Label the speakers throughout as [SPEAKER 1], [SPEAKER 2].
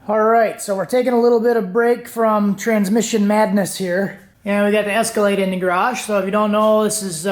[SPEAKER 1] All right, so we're taking a little bit of break from transmission madness here. And we got the Escalade in the garage. So if you don't know, this is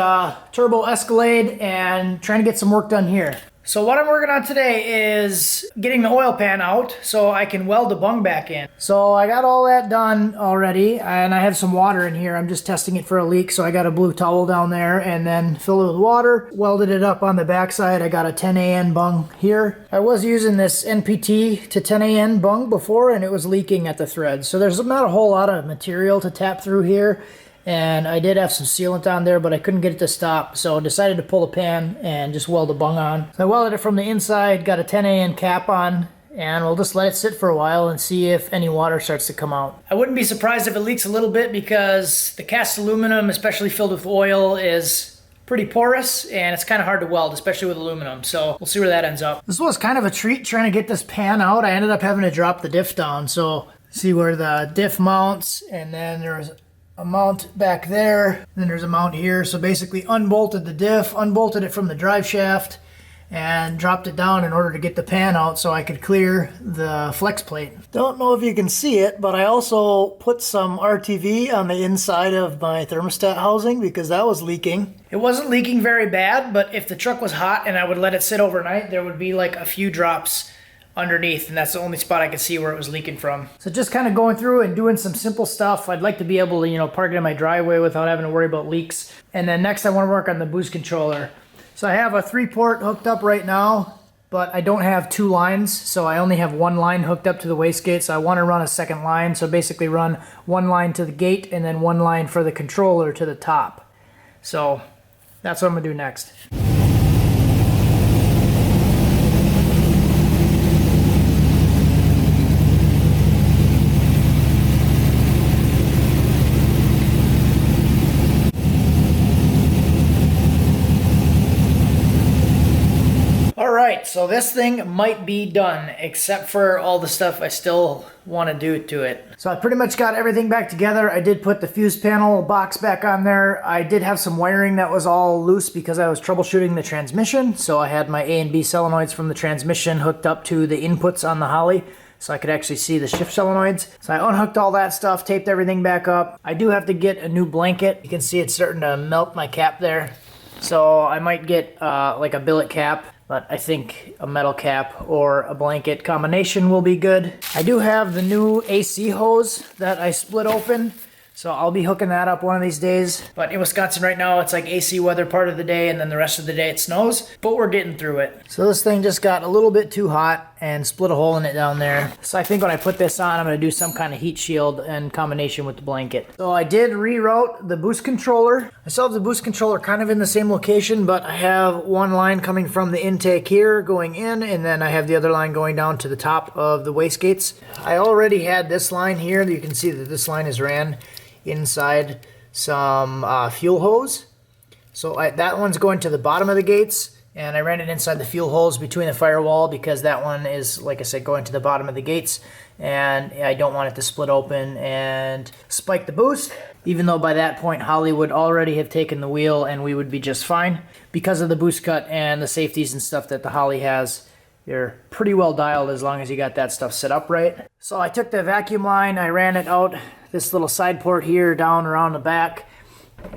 [SPEAKER 1] turbo Escalade and trying to get some work done here. So what I'm working on today is getting the oil pan out so I can weld the bung back in. So I got all that done already and I have some water in here. I'm just testing it for a leak. So I got a blue towel down there and then filled it with water, welded it up on the backside. I got a 10AN bung here. I was using this NPT to 10AN bung before and it was leaking at the thread. So there's not a whole lot of material to tap through here. And I did have some sealant on there, but I couldn't get it to stop. So I decided to pull the pan and just weld the bung on. So I welded it from the inside, got a 10AN cap on, and we'll just let it sit for a while and see if any water starts to come out. I wouldn't be surprised if it leaks a little bit because the cast aluminum, especially filled with oil, is pretty porous and it's kind of hard to weld, especially with aluminum. So we'll see where that ends up. This was kind of a treat trying to get this pan out. I ended up having to drop the diff down. So see where the diff mounts, and then there's a mount back there, then there's a mount here. So basically unbolted the diff, unbolted it from the drive shaft, and dropped it down in order to get the pan out so I could clear the flex plate. Don't know if you can see it, but I also put some RTV on the inside of my thermostat housing because that was leaking. It wasn't leaking very bad, but if the truck was hot and I would let it sit overnight, there would be like a few drops underneath, and that's the only spot I could see where it was leaking from. So just kind of going through and doing some simple stuff. I'd like to be able to, park it in my driveway without having to worry about leaks. And then next I want to work on the boost controller. So I have a 3-port hooked up right now, but I don't have 2 lines, so I only have 1 line hooked up to the wastegate, so I want to run a second line. So basically run 1 line to the gate and then 1 line for the controller to the top. So that's what I'm going to do next. Alright, so this thing might be done, except for all the stuff I still want to do to it. So I pretty much got everything back together. I did put the fuse panel box back on there. I did have some wiring that was all loose because I was troubleshooting the transmission. So I had my A and B solenoids from the transmission hooked up to the inputs on the Holly, so I could actually see the shift solenoids. So I unhooked all that stuff, taped everything back up. I do have to get a new blanket. You can see it's starting to melt my cap there. So I might get like a billet cap, but I think a metal cap or a blanket combination will be good. I do have the new AC hose that I split open, so I'll be hooking that up one of these days. But in Wisconsin right now, it's like AC weather part of the day, and then the rest of the day it snows, but we're getting through it. So this thing just got a little bit too hot and split a hole in it down there. So I think when I put this on, I'm gonna do some kind of heat shield in combination with the blanket. So I did reroute the boost controller. I still have the boost controller kind of in the same location, but I have 1 line coming from the intake here going in, and then I have the other line going down to the top of the wastegates. I already had this line here. You can see that this line is ran inside some fuel hose. So that one's going to the bottom of the gates, and I ran it inside the fuel hose between the firewall because that one is, like I said, going to the bottom of the gates, and I don't want it to split open and spike the boost, even though by that point Holly would already have taken the wheel and we would be just fine. Because of the boost cut and the safeties and stuff that the Holly has, you're pretty well dialed as long as you got that stuff set up right. So I took the vacuum line, I ran it out this little side port here down around the back,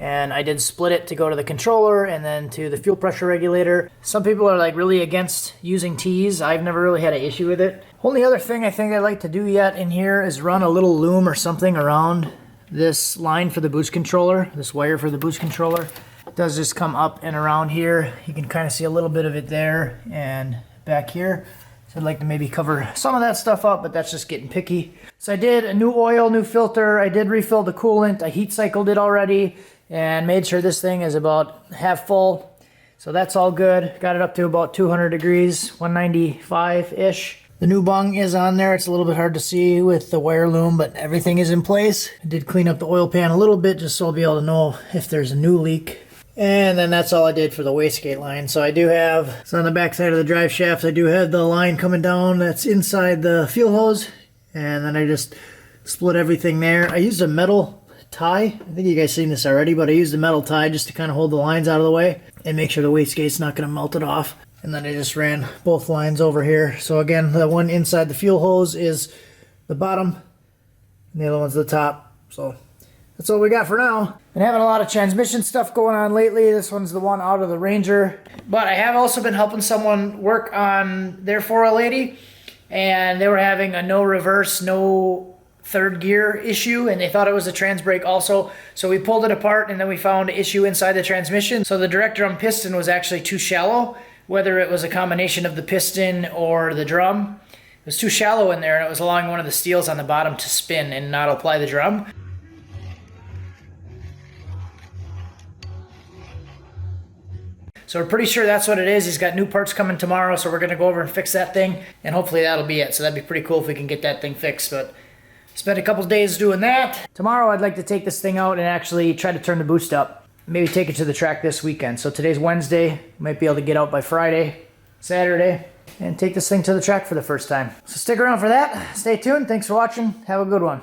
[SPEAKER 1] and I did split it to go to the controller and then to the fuel pressure regulator. Some people are like really against using T's. I've never really had an issue with it. Only other thing I think I'd like to do yet in here is run a little loom or something around this line for the boost controller, this wire for the boost controller. It does just come up and around here. You can kind of see a little bit of it there and back here. So I'd like to maybe cover some of that stuff up, but that's just getting picky. So I did a new oil, new filter. I did refill the coolant. I heat cycled it already and made sure this thing is about half full. So that's all good. Got it up to about 200 degrees, 195-ish. The new bung is on there. It's a little bit hard to see with the wire loom, but everything is in place. I did clean up the oil pan a little bit just so I'll be able to know if there's a new leak. And then that's all I did for the wastegate line. So I do have, so on the back side of the drive shaft, I do have the line coming down that's inside the fuel hose. And then I just split everything there. I used a metal tie. I think you guys seen this already, but I used a metal tie just to kind of hold the lines out of the way and make sure the wastegate's not going to melt it off. And then I just ran both lines over here. So again, the one inside the fuel hose is the bottom, and the other one's the top. So that's all we got for now. Been having a lot of transmission stuff going on lately. This one's the one out of the Ranger. But I have also been helping someone work on their 4L80, and they were having a no reverse, no third gear issue, and they thought it was a trans brake also. So we pulled it apart, and then we found an issue inside the transmission. So the direct drum piston was actually too shallow, whether it was a combination of the piston or the drum. It was too shallow in there, and it was allowing one of the steels on the bottom to spin and not apply the drum. So we're pretty sure that's what it is. He's got new parts coming tomorrow, so we're gonna go over and fix that thing, and hopefully that'll be it. So that'd be pretty cool if we can get that thing fixed, but spent a couple days doing that. Tomorrow I'd like to take this thing out and actually try to turn the boost up. Maybe take it to the track this weekend. So today's Wednesday, might be able to get out by Friday, Saturday, and take this thing to the track for the first time. So stick around for that. Stay tuned. Thanks for watching. Have a good one.